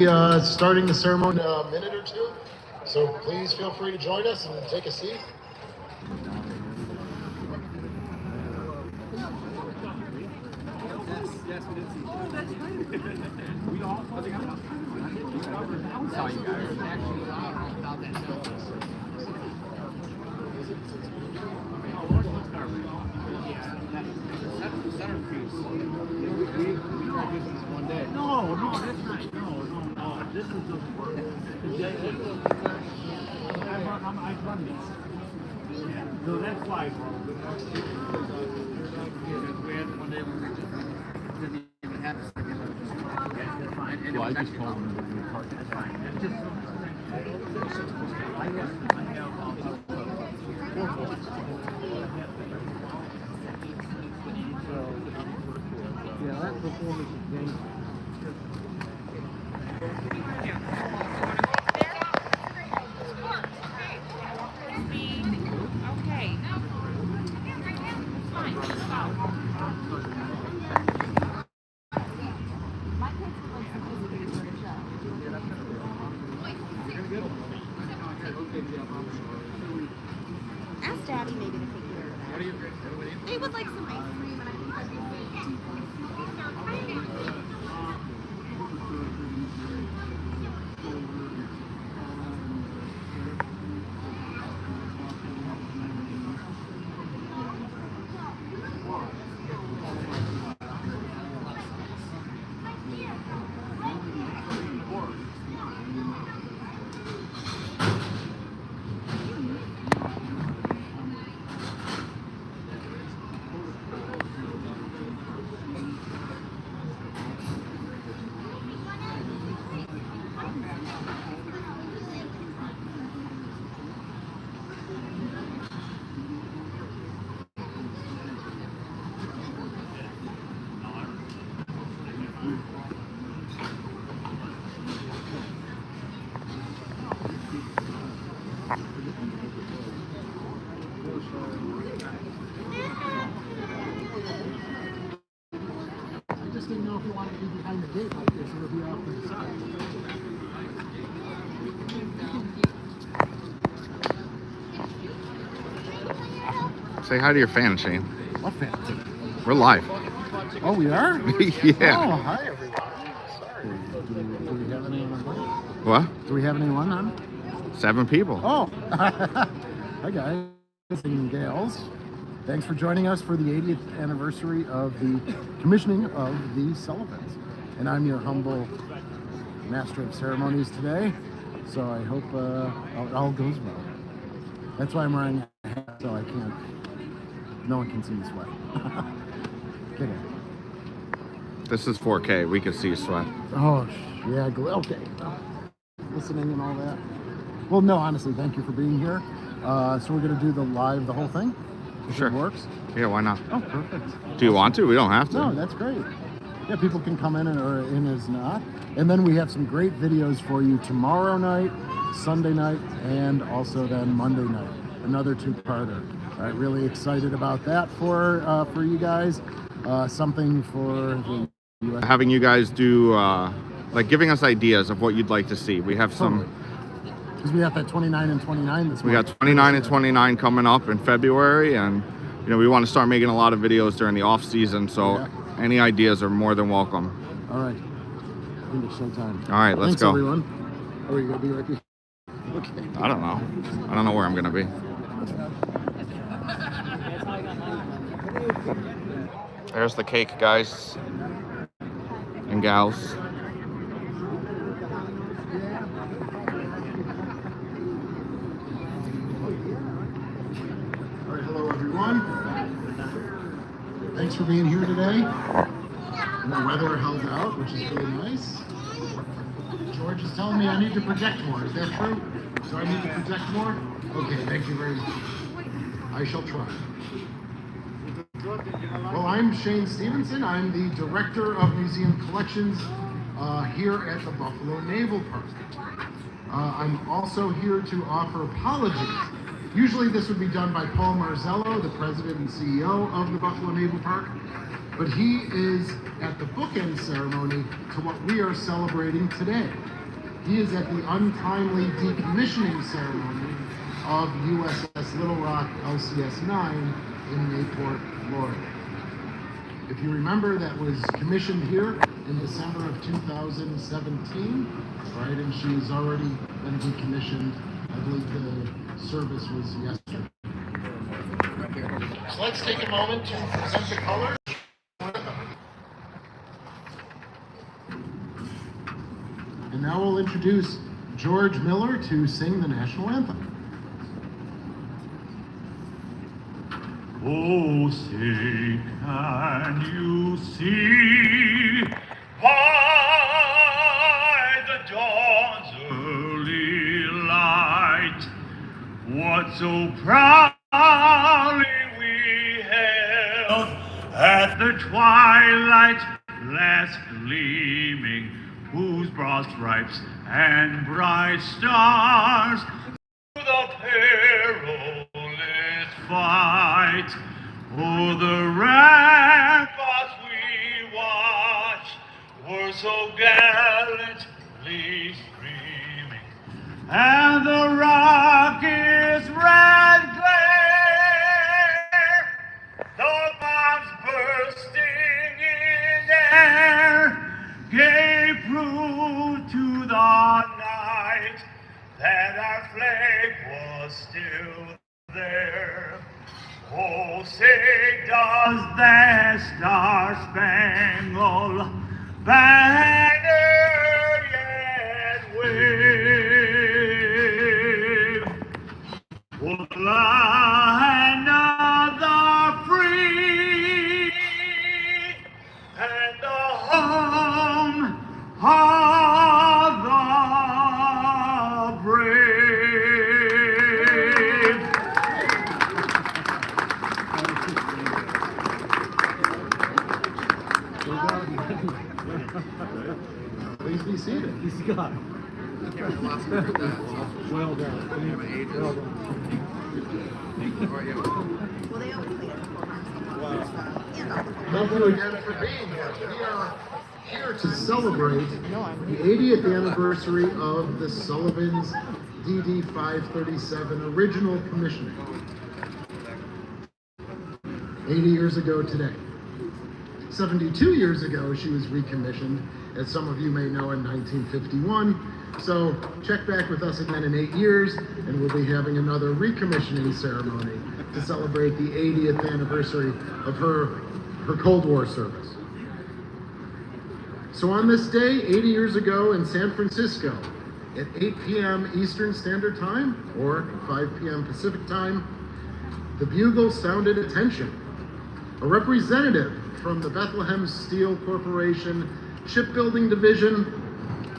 Starting the ceremony in a minute or two, so please feel free to join us and take a seat. Yes, we did see. Oh, that's great. We all saw you guys. Actually, about that show. Centerpiece. We tried using this one day. No, that's not. No. This is just work. I run these. Yeah. So that's why, bro. We had one day when we just didn't even have a second. Well, I just told them that we parked. That's fine. It's just yeah, that performance is dangerous. Ask Daddy maybe to take care of that. They would like some ice cream, and I think that'd be great. I just didn't know if you wanted to be behind the gate like this or if you off to the side. Say hi to your fan, Shane. What fan? We're live. Oh, we are? Yeah. Oh, hi everyone. Sorry. Do we have anyone on? What? Do we have anyone on? 7 people. Oh. Hi guys and gals. Thanks for joining us for the 80th anniversary of the commissioning of the Sullivans. And I'm your humble master of ceremonies today. So I hope all goes well. That's why I'm wearing a hat, so I can't, no one can see me sweat. Okay. This is 4K. We can see you sweat. Oh, yeah, okay. Listening and all that. Well, no, honestly, thank you for being here. So we're going to do the whole thing? If Sure. It works? Yeah, why not? Oh, perfect. Do you want to? We don't have to. No, that's great. Yeah, people can come in or in as not. And then we have some great videos for you tomorrow night, Sunday night, and also then Monday night. Another 2-parter. All right, really excited about that for you guys. Something for the US. Having you guys do, like giving us ideas of what you'd like to see. We have some... Because we have that 29 and 29 this We month. got 29 and 29 coming up in February, and you know we want to start making a lot of videos during the off season. So any ideas are more than welcome. All right, I think it's showtime. All right, let's Thanks, go. Everyone. Are you gonna be right here? Okay. I don't know. I don't know where I'm gonna be. There's the cake, guys and gals. Thanks for being here today. And the weather held out, which is really nice. George is telling me I need to project more. Is that true? Do I need to project more? Okay, thank you very much. I shall try. Well, I'm Shane Stevenson. I'm the Director of Museum Collections here at the Buffalo Naval Park. I'm also here to offer apologies. Usually this would be done by Paul Marzello, the President and CEO of the Buffalo Naval Park. but he is at the bookend ceremony to what we are celebrating today. He is at the untimely decommissioning ceremony of USS Little Rock LCS 9 in Mayport, Florida. If you remember, that was commissioned here in December of 2017, right? And she's already been decommissioned. I believe the service was yesterday. So let's take a moment to present the colors. And now we'll introduce George Miller to sing the national anthem. Oh, say, can you see by the dawn's early light what so proudly we held at the twilight last gleaming, whose broad stripes and bright stars through the perilous fight o'er the ramparts we watched were so gallantly streaming, and the rocket's red glare, the bombs bursting in air, gave proof to the night that our flag was still there. Oh, say does that star-spangled banner yet wave? Oh, the land of the free and the home of the brave. Please be seated. Well Well done. Well, they always play it before Thank you again for being here. We are here to celebrate the 80th anniversary of the Sullivans DD 537 original commissioning. 80 years ago today. 72 years ago, she was recommissioned, as some of you may know, in 1951. So check back with us again in 8 years, and we'll be having another recommissioning ceremony to celebrate the 80th anniversary of her Cold War service. So on this day, 80 years ago in San Francisco, at 8 p.m. Eastern Standard Time, or 5 p.m. Pacific Time, the bugle sounded attention. A representative from the Bethlehem Steel Corporation Shipbuilding Division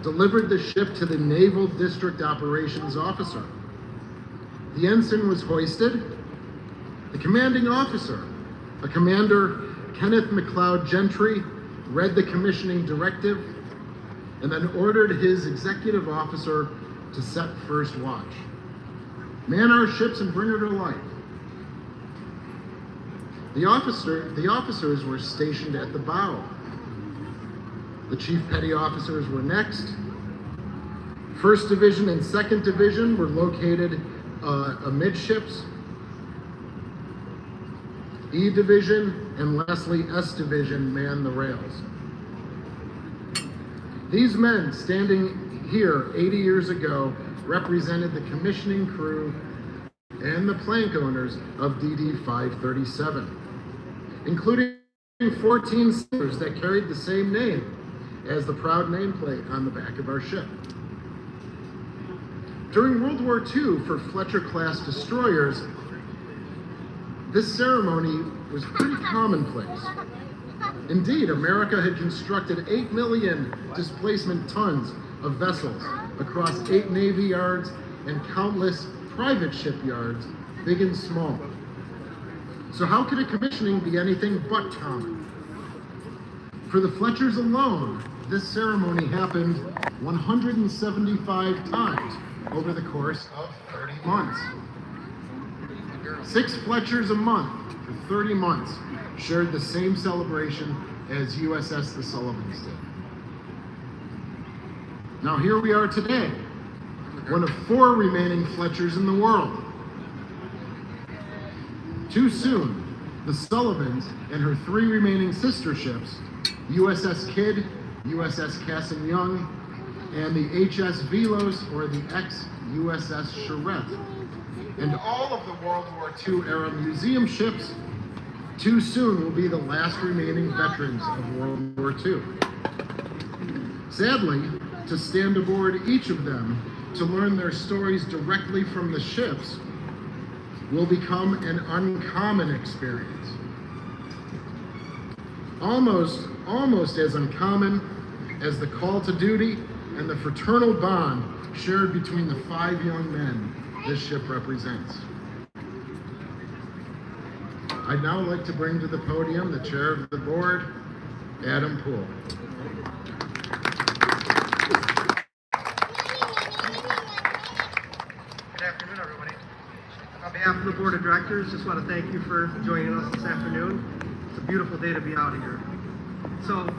delivered the ship to the Naval District Operations Officer. The ensign was hoisted. The commanding officer, a Commander Kenneth McLeod Gentry, read the commissioning directive and then ordered his executive officer to set first watch. Man our ships and bring her to life. The officers were stationed at the bow. The chief petty officers were next. 1st Division and 2nd Division were located amidships. E Division and lastly S Division manned the rails. These men standing here 80 years ago represented the commissioning crew and the plank owners of DD 537, including 14 sailors that carried the same name as the proud nameplate on the back of our ship. During World War II, for Fletcher-class destroyers, this ceremony was pretty commonplace. Indeed, America had constructed 8 million displacement tons of vessels across 8 Navy yards and countless private shipyards, big and small. So how could a commissioning be anything but common? For the Fletchers alone, this ceremony happened 175 times over the course of 30 months. 6 Fletchers a month for 30 months shared the same celebration as USS The Sullivans did. Now here we are today, one of 4 remaining Fletchers in the world. Too soon, the Sullivans and her 3 remaining sister ships, USS Kidd, USS Cassin Young, and the HS Velos, or the ex-USS Charette, and all of the World War II era museum ships, too soon will be the last remaining veterans of World War II. Sadly, to stand aboard each of them to learn their stories directly from the ships will become an uncommon experience. Almost as uncommon as the call to duty and the fraternal bond shared between the 5 young men this ship represents. I'd now like to bring to the podium the chair of the board, Adam Poole. Good afternoon, everybody. On behalf of the board of directors, just want to thank you for joining us this afternoon. It's a beautiful day to be out here. So,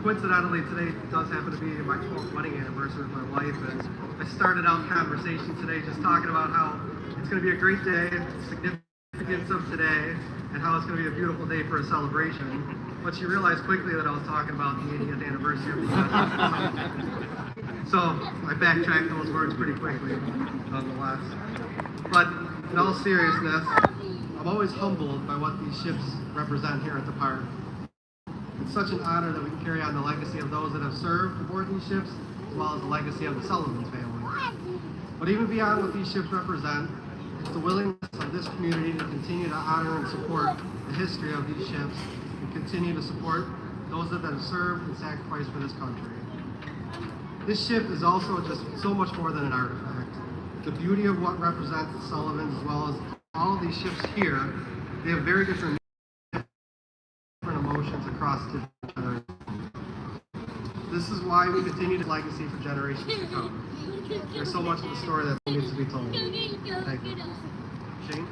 coincidentally, today does happen to be my 12th wedding anniversary with my wife, and I started out conversation today just talking about how it's going to be a great day, the significance of today, and how it's going to be a beautiful day for a celebration. But she realized quickly that I was talking about the 80th anniversary of the So I backtracked those words pretty quickly, nonetheless. But in all seriousness, I'm always humbled by what these ships represent here at the park. It's such an honor that we can carry on the legacy of those that have served aboard these ships, as well as the legacy of the Sullivans family. But even beyond what these ships represent, it's the willingness of this community to continue to honor and support the history of these ships and continue to support those that have served and sacrificed for this country. This ship is also just so much more than an artifact. The beauty of what represents the Sullivans, as well as all of these ships here, they have very different emotions across different generations. This is why we continue this legacy for generations to come. There's so much of the story that needs to be told. Thank you. Shane?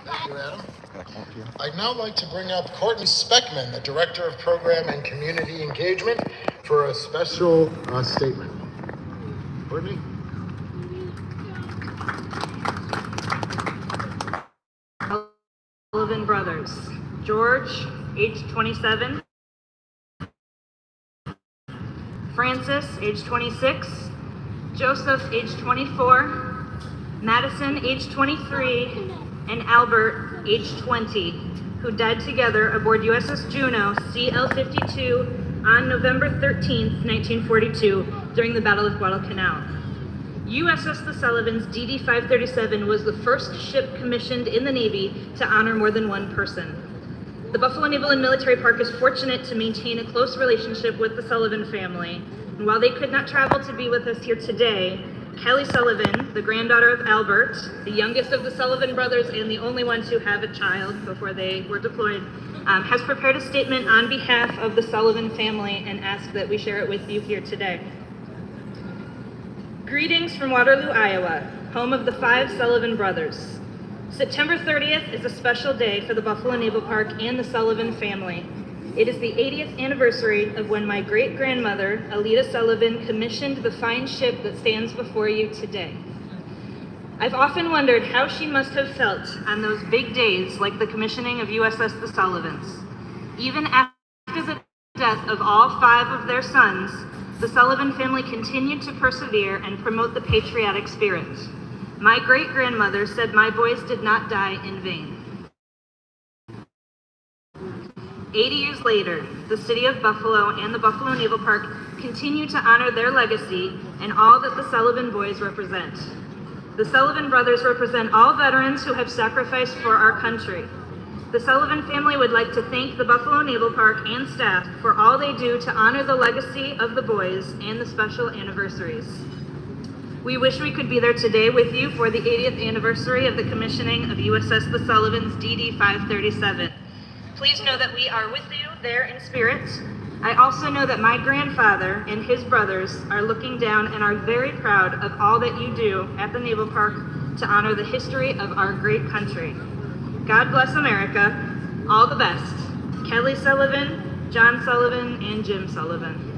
Thank you, Adam. I'd now like to bring up Courtney Speckman, the Director of Program and Community Engagement, for a special statement. Courtney? Sullivan brothers. George, age 27. Francis, age 26. Joseph, age 24. Madison, age 23. And Albert, age 20, who died together aboard USS Juno CL-52 on November 13th, 1942, during the Battle of Guadalcanal. USS The Sullivans DD-537 was the first ship commissioned in the Navy to honor more than one person. The Buffalo Naval and Military Park is fortunate to maintain a close relationship with the Sullivan family, and while they could not travel to be with us here today, Kelly Sullivan, the granddaughter of Albert, the youngest of the Sullivan brothers and the only one to have a child before they were deployed, has prepared a statement on behalf of the Sullivan family and asked that we share it with you here today. Greetings from Waterloo, Iowa, home of the 5 Sullivan brothers. September 30th is a special day for the Buffalo Naval Park and the Sullivan family. It is the 80th anniversary of when my great-grandmother, Alida Sullivan, commissioned the fine ship that stands before you today. I've often wondered how she must have felt on those big days like the commissioning of USS The Sullivans. Even after the death of all 5 of their sons, the Sullivan family continued to persevere and promote the patriotic spirit. My great-grandmother said my boys did not die in vain. 80 years later, the city of Buffalo and the Buffalo Naval Park continue to honor their legacy and all that the Sullivan boys represent. The Sullivan brothers represent all veterans who have sacrificed for our country. The Sullivan family would like to thank the Buffalo Naval Park and staff for all they do to honor the legacy of the boys and the special anniversaries. We wish we could be there today with you for the 80th anniversary of the commissioning of USS The Sullivans DD-537. Please know that we are with you there in spirit. I also know that my grandfather and his brothers are looking down and are very proud of all that you do at the Naval Park to honor the history of our great country. God bless America. All the best. Kelly Sullivan, John Sullivan, and Jim Sullivan.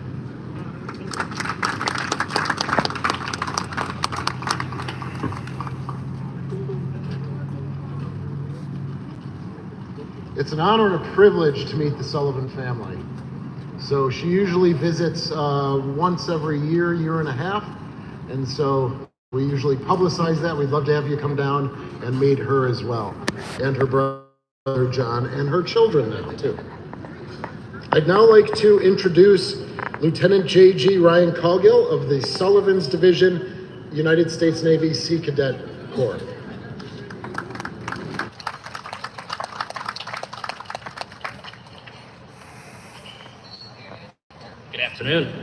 It's an honor and a privilege to meet the Sullivan family. So she usually visits once every year, year and a half. And so we usually publicize that. We'd love to have you come down and meet her as well. And her brother, John, and her children now, too. I'd now like to introduce Lieutenant J.G. Ryan Colgill of the Sullivans Division, United States Navy Sea Cadet Corps. Good afternoon.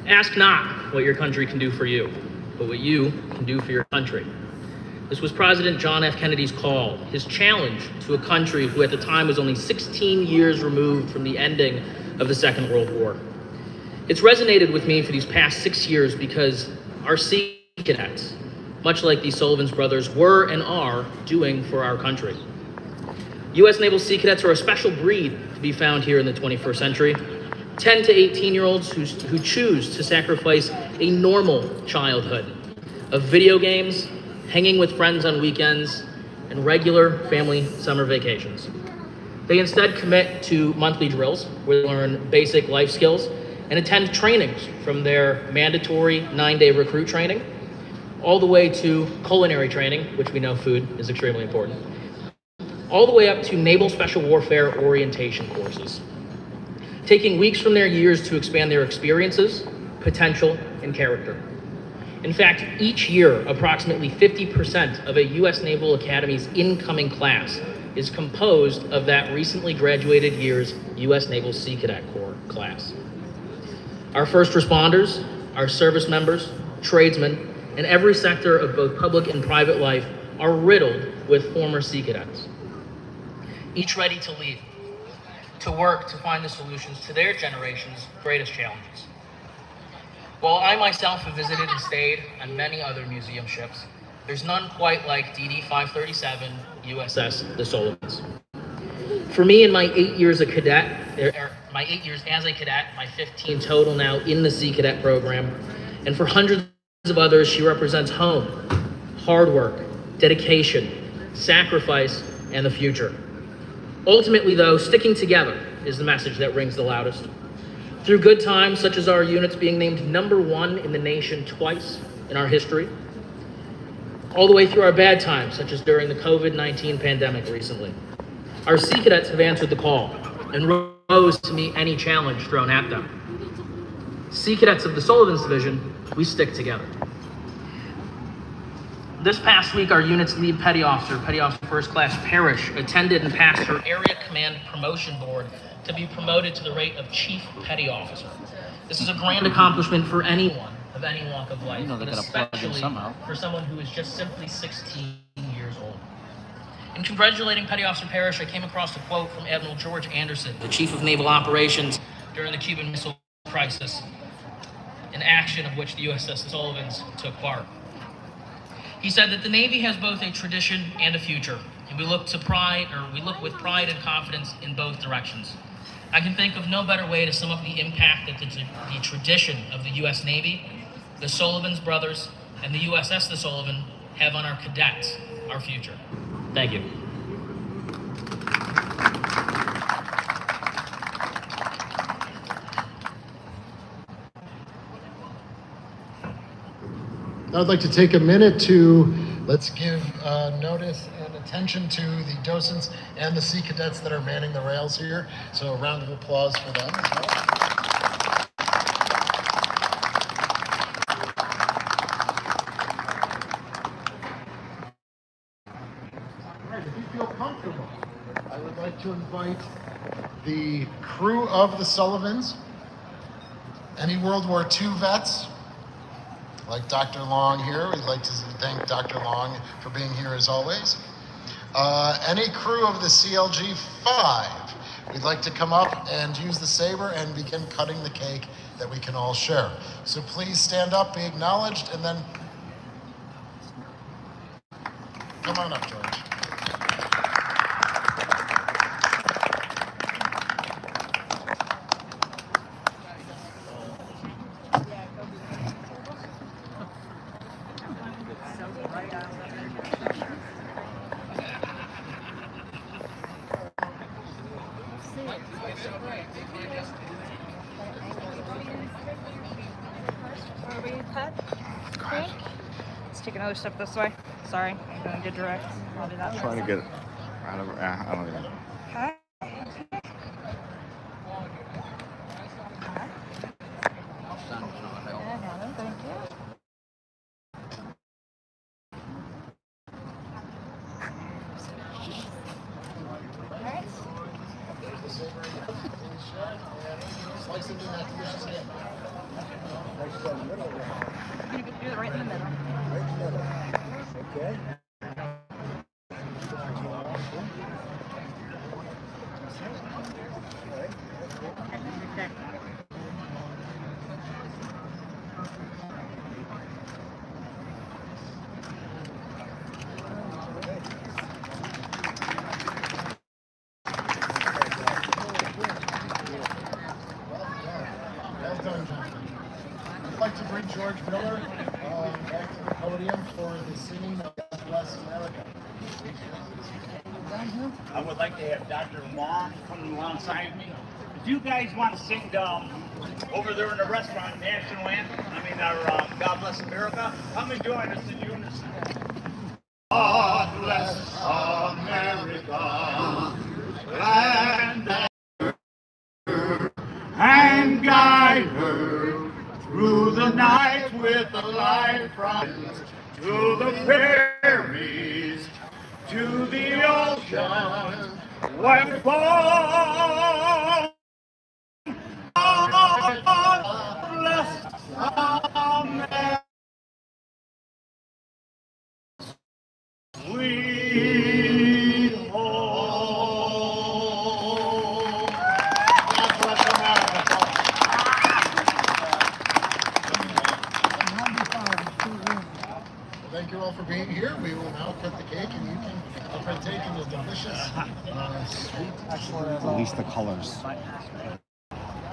Ask not what your country can do for you, but what you can do for your country. This was President John F. Kennedy's call, his challenge to a country who at the time was only 16 years removed from the ending of the Second World War. It's resonated with me for these past 6 years because our Sea Cadets, much like these Sullivans brothers, were and are doing for our country. U.S. Naval Sea Cadets are a special breed to be found here in the 21st century. 10 to 18-year-olds who choose to sacrifice a normal childhood of video games, hanging with friends on weekends, and regular family summer vacations. They instead commit to monthly drills where they learn basic life skills and attend trainings from their mandatory 9-day recruit training, all the way to culinary training, which we know food is extremely important, all the way up to naval special warfare orientation courses, taking weeks from their years to expand their experiences, potential, and character. In fact, each year, approximately 50% of a U.S. Naval Academy's incoming class is composed of that recently graduated year's U.S. Naval Sea Cadet Corps class. Our first responders, our service members, tradesmen, and every sector of both public and private life are riddled with former Sea Cadets, each ready to lead, to work to find the solutions to their generation's greatest challenges. While I myself have visited and stayed on many other museum ships, there's none quite like DD 537 USS The Sullivans. For me, in my 8 years as a cadet, my 15 total now in the Sea Cadet program, and for hundreds of others, she represents home, hard work, dedication, sacrifice, and the future. Ultimately, though, sticking together is the message that rings the loudest. Through good times, such as our units being named #1 in the nation twice in our history, all the way through our bad times, such as during the COVID-19 pandemic recently, our Sea Cadets have answered the call and rose to meet any challenge thrown at them. Sea Cadets of the Sullivans Division, we stick together. This past week, our unit's lead Petty Officer First Class Parrish, attended and passed her Area Command Promotion Board to be promoted to the rate of Chief Petty Officer. This is a grand accomplishment for anyone of any walk of life, but especially for someone who is just simply 16 years old. In congratulating Petty Officer Parrish, I came across a quote from Admiral George Anderson, the Chief of Naval Operations during the Cuban Missile Crisis, an action of which the USS The Sullivans took part. He said that the Navy has both a tradition and a future, and we look with pride and confidence in both directions. I can think of no better way to sum up the impact that the tradition of the U.S. Navy, the Sullivans brothers, and the USS The Sullivan have on our cadets, our future. Thank you. I'd like to take a minute to let's give notice and attention to the docents and the Sea Cadets that are manning the rails here. So a round of applause for them as well. All right, if you feel comfortable, I would like to invite the crew of the Sullivans, any World War II vets, like Dr. Long here. We'd like to thank Dr. Long for being here as always. Any crew of the CLG 5, we'd like to come up and use the saber and begin cutting the cake that we can all share. So please stand up, be acknowledged, and then come on up, George. Let's take another step this way. Sorry, I'm going to get direct. I'll do that. Trying to get it out of. I don't even. Okay. Thank you. Slice into that delicious ham. I'm going to do it right in the middle. Okay. Well done, Jonathan. I'd like to bring George Miller back to the podium for the singing of God Bless America. I would like to have Dr. Long come alongside me. If you guys want to sing over there in the restaurant national anthem, our God Bless America, come and join us in unison. God bless America, land and guide her through the night with the light from to the prairies, to the ocean, where fall. Bless America, sweet home. God bless America. Thank you all for being here. We will now cut the cake, and you can partake in the delicious, sweet, excellent. At least the colors.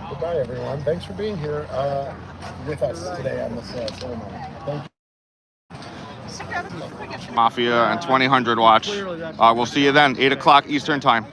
Goodbye, everyone. Thanks for being here with us today on this ceremony. Thank you. Mafia and 2000 watch. We'll see you then, 8 o'clock Eastern time.